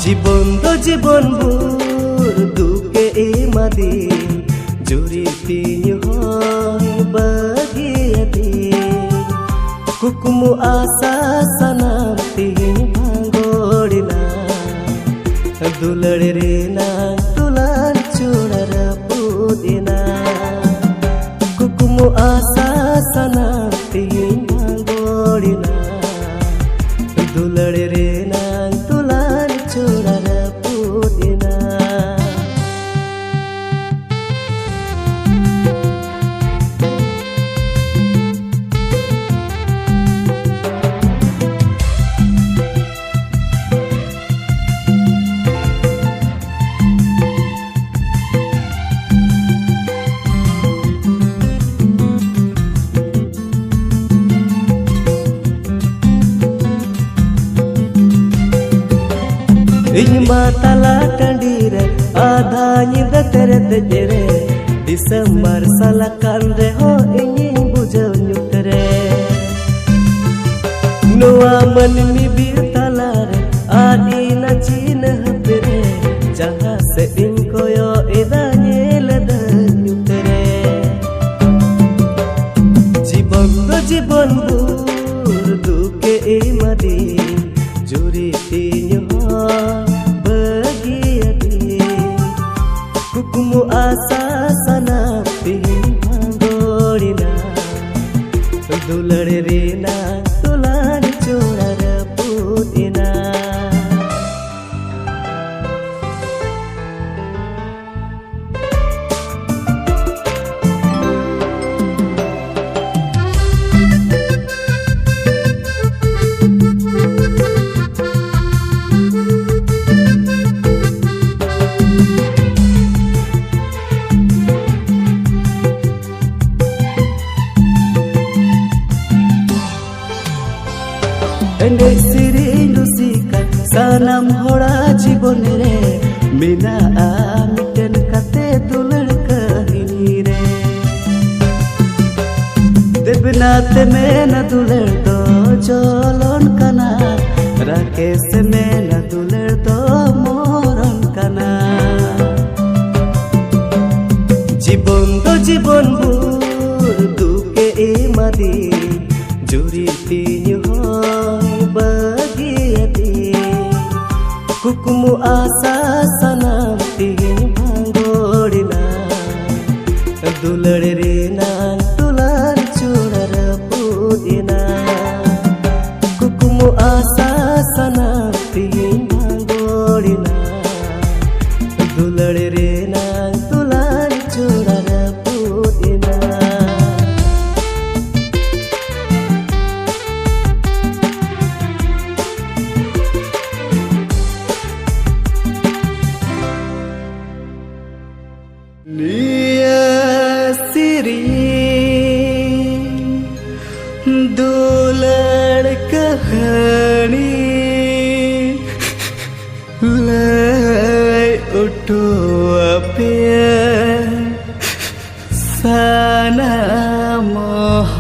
जीवन दो जीवन भूर दुके एमादी जुरी तीन होय बागियादी कुकुमु आसा सनाम तीन भांगोड़िना दुलड़ रेना तुलान चूड़र पुदिना कुकुमु आसा सनाम तीन भांगोड़िना दुलड़ रेना तुलान चूड़र पुदिना इन्मा तला टंडीरे आधा निंदा तेरे तेरे दिसंबर साला कांदे हो इन्हीं बुझो न्यूतरे नुआ मन मी बीर तला रे आदि न चीन हपरे जहाँ से इनको यो इदा नील न्यूतरे जीवन बुर दुके इमदी जुरी तीन कुकुमु आसा सनाम तीन भांगोड़िना दुलड़ रेना तुलान चूड़र पुदिना एंडे सिरिंग रुसिका सानाम होड़ा जीवन रे मिना मिटन कते दुलड़ कहिनी रे देवनाथ में न दुलड़ दो चोलन कना राकेश में न दुलड़ दो मोरन कना जीवन भूर दुके एमादी जुरी तीन कुकुमु आसा सनाम तीन भांगोड़िना दुलड़ रेना तुलान चूड़र पुदिना कुकुमु आसा सनाम तीन भांगोड़िना दुलड़ रेना तुलान चूड़र पुदिना दुलड़ कहानी लय उठो प्यार सना मोह